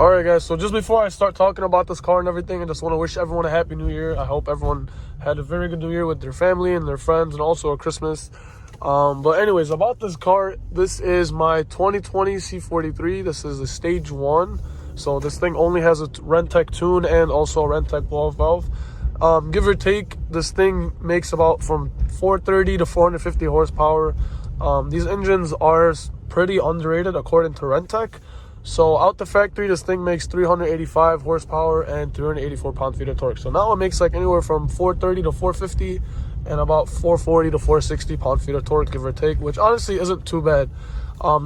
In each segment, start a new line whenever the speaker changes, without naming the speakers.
All right, guys, so just before I start talking about this car and everything, I just want to wish everyone a happy new year. I hope everyone had a very good new year with their family and their friends, and also a Christmas. But anyways, about this car, this is my 2020 C43. This is a stage 1. So this thing only has a Rentec tune and also a Rentec blow-off valve. Give or take, this thing makes about from 430 to 450 horsepower. These engines are pretty underrated according to Rentec. So out the factory, this thing makes 385 horsepower and 384 pound-feet of torque. So now it makes like anywhere from 430 to 450 and about 440 to 460 pound-feet of torque, give or take, which honestly isn't too bad.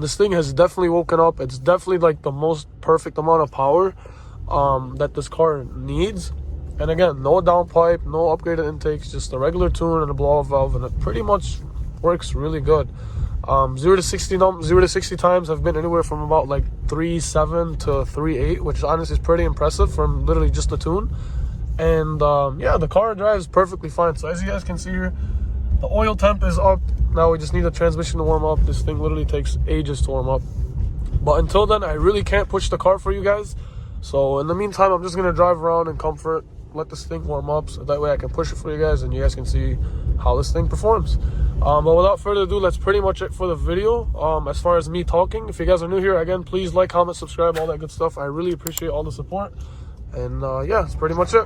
This thing has definitely woken up. It's definitely like the most perfect amount of power that this car needs. And again, no downpipe, no upgraded intakes, just a regular tune and a blow-off valve, and it pretty much works really good. 0 to 60 times have been anywhere from about like 3.7 to 3.8, which honestly is pretty impressive from literally just the tune. And yeah, the car drives perfectly fine. So as you guys can see here, the oil temp is up. Now we just need the transmission to warm up. This thing literally takes ages to warm up. But until then, I really can't push the car for you guys. So in the meantime, I'm just gonna drive around in comfort, let this thing warm up, so that way I can push it for you guys and you guys can see how this thing performs. But without further ado, that's pretty much it for the video. As far as me talking, if you guys are new here, again, please like, comment, subscribe, all that good stuff. I really appreciate all the support. And yeah, that's pretty much it.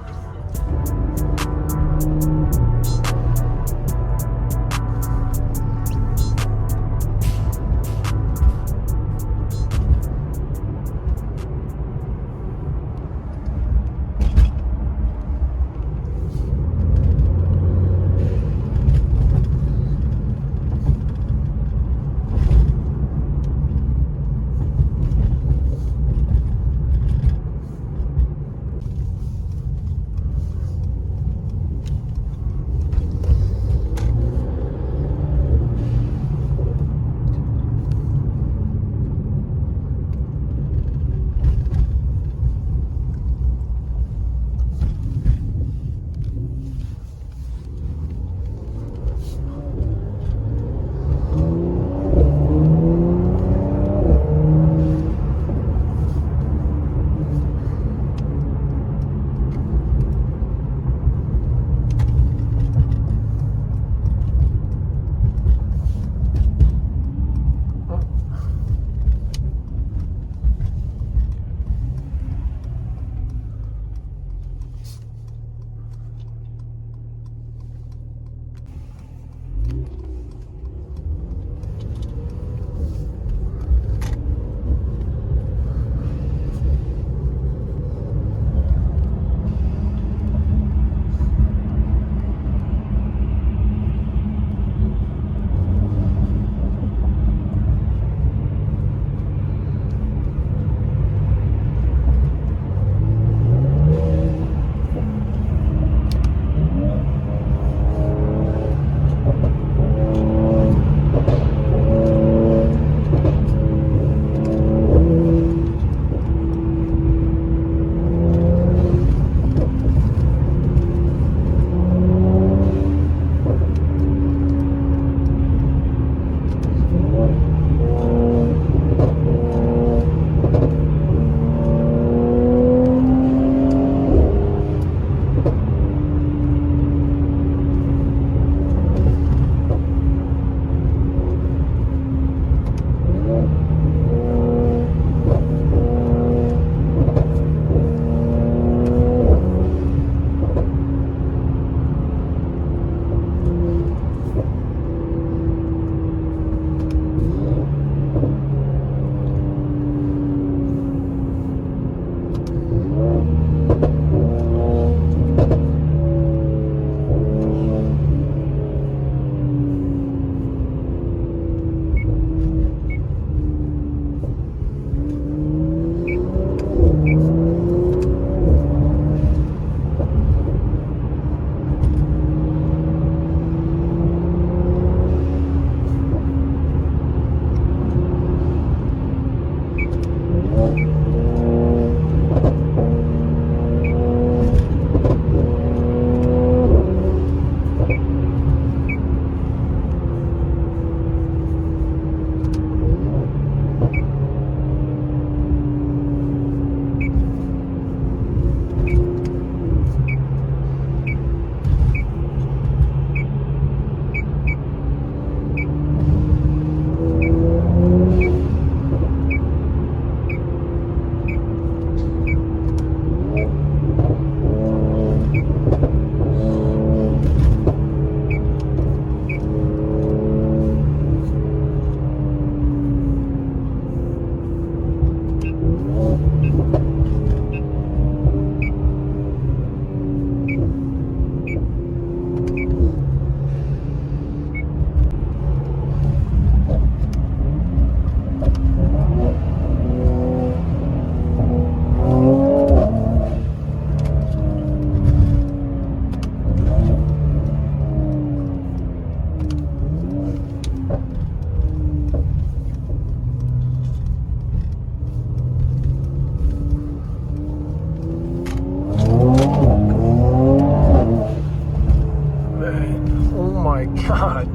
God.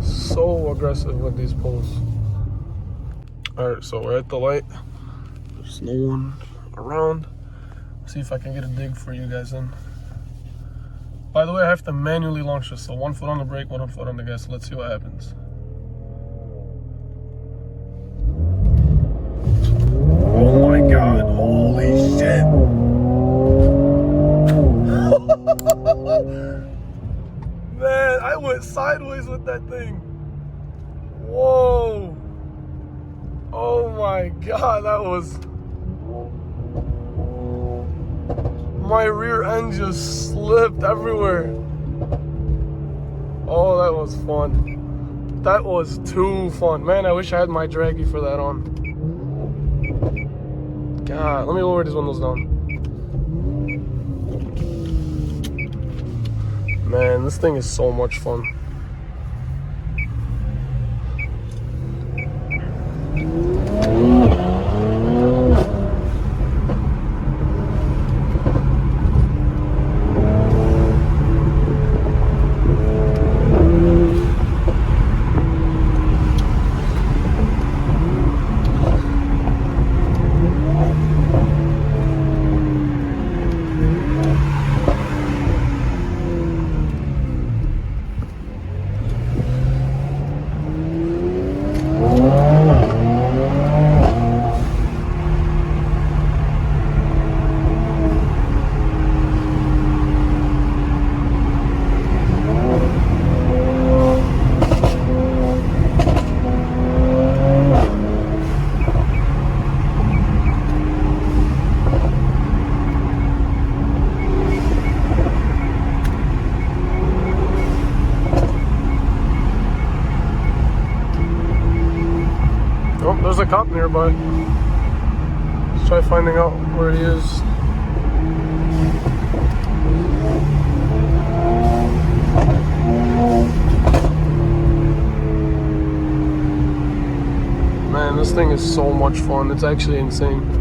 So aggressive with these pulls. Alright, so we're at the light. There's no one around. Let's see if I can get a dig for you guys in. By the way, I have to manually launch this, so 1 foot on the brake, 1 foot on the gas. Let's see what happens. Oh my God, holy shit. Man, I went sideways with that thing. Whoa. Oh my God, that was... My rear end just slipped everywhere. Oh, that was fun. That was too fun. Man, I wish I had my draggy for that on. God, let me lower these windows down. Man, this thing is so much fun. Oh, there's a cop nearby. Let's try finding out where he is. Man, this thing is so much fun. It's actually insane.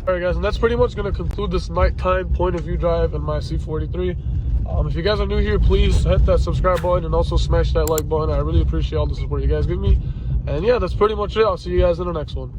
Alright guys, and that's pretty much going to conclude this nighttime point of view drive in my C43. If you guys are new here, please hit that subscribe button and also smash that like button. I really appreciate all the support you guys give me. And yeah, that's pretty much it. I'll see you guys in the next one.